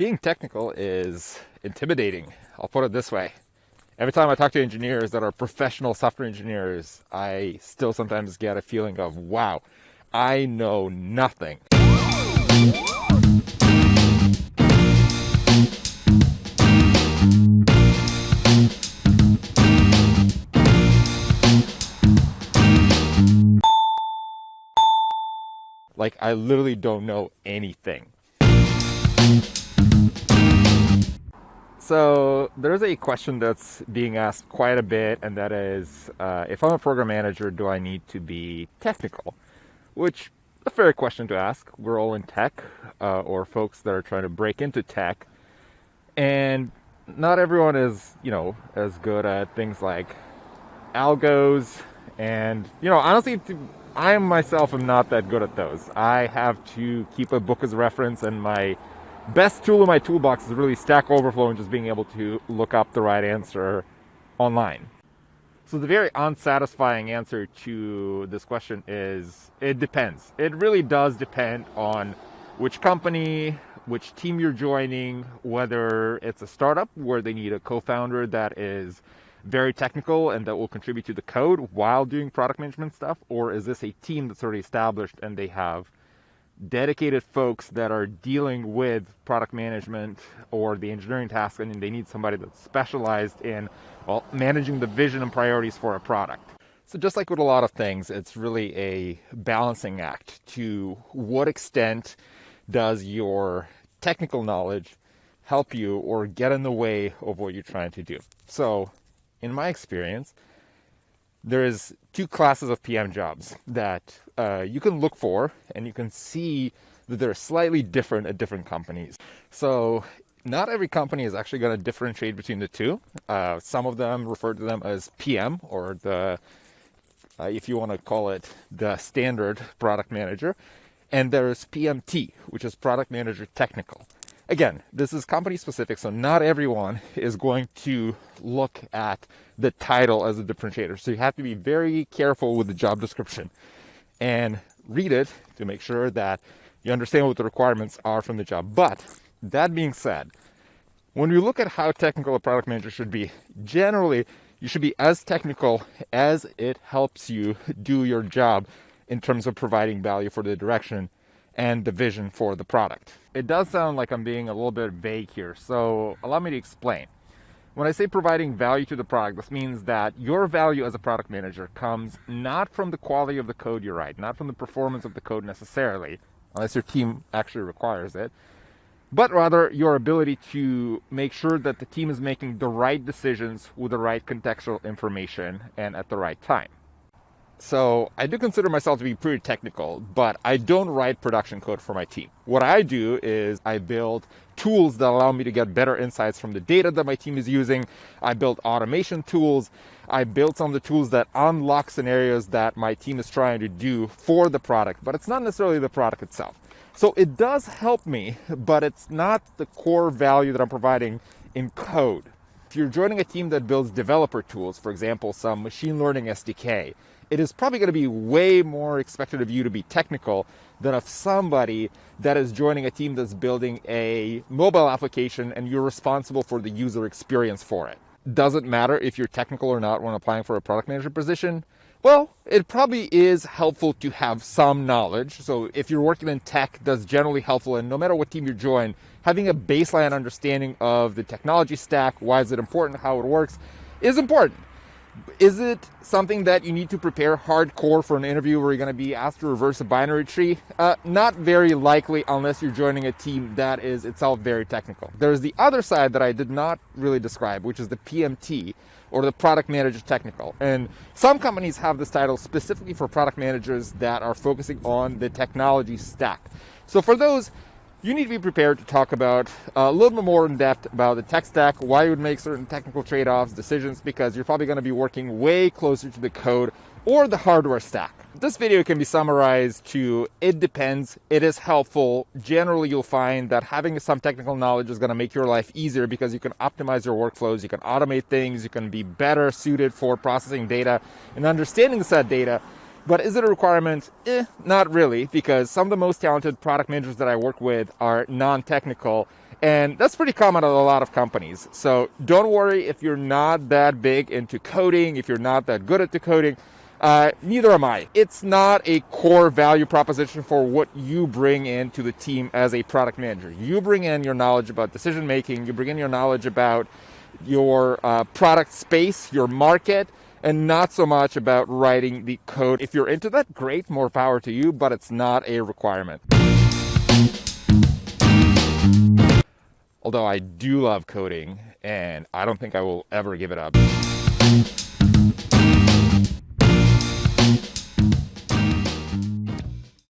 being technical is intimidating. I'll put it this way. Every time I talk to engineers that are professional software engineers, I still sometimes get a feeling of, wow, I know nothing. Like, I literally don't know anything. So there's a question that's being asked quite a bit, and that is, if I'm a program manager, do I need to be technical? Which, a fair question to ask. We're all in tech, or folks that are trying to break into tech, and not everyone is, as good at things like algos, and, honestly, I myself am not that good at those. I have to keep a book as a reference, and my best tool in my toolbox is really Stack Overflow and just being able to look up the right answer online. So the very unsatisfying answer to this question is, it depends. It really does depend on which company, which team you're joining, whether it's a startup where they need a co-founder that is very technical and that will contribute to the code while doing product management stuff, or is this a team that's already established and they have dedicated folks that are dealing with product management or the engineering task, and they need somebody that's specialized in, managing the vision and priorities for a product. So just like with a lot of things, it's really a balancing act. To what extent does your technical knowledge help you or get in the way of what you're trying to do? So in my experience, there is two classes of PM jobs that you can look for, and you can see that they're slightly different at different companies. So not every company is actually going to differentiate between the two. Some of them refer to them as PM, or the, if you want to call it, the standard product manager. And there's PMT, which is product manager technical. Again, this is company specific, so not everyone is going to look at the title as a differentiator. So you have to be very careful with the job description and read it to make sure that you understand what the requirements are from the job. But that being said, when you look at how technical a product manager should be, generally you should be as technical as it helps you do your job in terms of providing value for the direction and the vision for the product. It does sound like I'm being a little bit vague here, so allow me to explain. When I say providing value to the product, this means that your value as a product manager comes not from the quality of the code you write, not from the performance of the code necessarily, unless your team actually requires it, but rather your ability to make sure that the team is making the right decisions with the right contextual information and at the right time. So I do consider myself to be pretty technical, but I don't write production code for my team. What I do is I build tools that allow me to get better insights from the data that my team is using. I build automation tools. I build some of the tools that unlock scenarios that my team is trying to do for the product, but it's not necessarily the product itself. So it does help me, but it's not the core value that I'm providing in code. If you're joining a team that builds developer tools, for example, some machine learning SDK, it is probably going to be way more expected of you to be technical than of somebody that is joining a team that's building a mobile application and you're responsible for the user experience for it. Does it matter if you're technical or not when applying for a product manager position? Well, it probably is helpful to have some knowledge. So if you're working in tech, that's generally helpful. And no matter what team you join, having a baseline understanding of the technology stack, why is it important, how it works, is important. Is it something that you need to prepare hardcore for an interview where you're going to be asked to reverse a binary tree? Not very likely unless you're joining a team that is itself very technical. There's the other side that I did not really describe, which is the PMT, or the product manager technical. And some companies have this title specifically for product managers that are focusing on the technology stack. So for those, you need to be prepared to talk about a little bit more in depth about the tech stack, why you would make certain technical trade-offs, decisions, because you're probably going to be working way closer to the code or the hardware stack. This video can be summarized to, it depends, it is helpful. Generally, you'll find that having some technical knowledge is going to make your life easier because you can optimize your workflows, you can automate things, you can be better suited for processing data and understanding said data. But is it a requirement? Not really, because some of the most talented product managers that I work with are non-technical, And that's pretty common at a lot of companies. So don't worry if you're not that big into coding, if you're not that good at the coding. Neither am I. It's not a core value proposition for what you bring into the team as a product manager. You bring in your knowledge about decision making, you bring in your knowledge about your product space, your market, and not so much about writing the code. If you're into that, great, more power to you, but it's not a requirement. Although I do love coding, and I don't think I will ever give it up.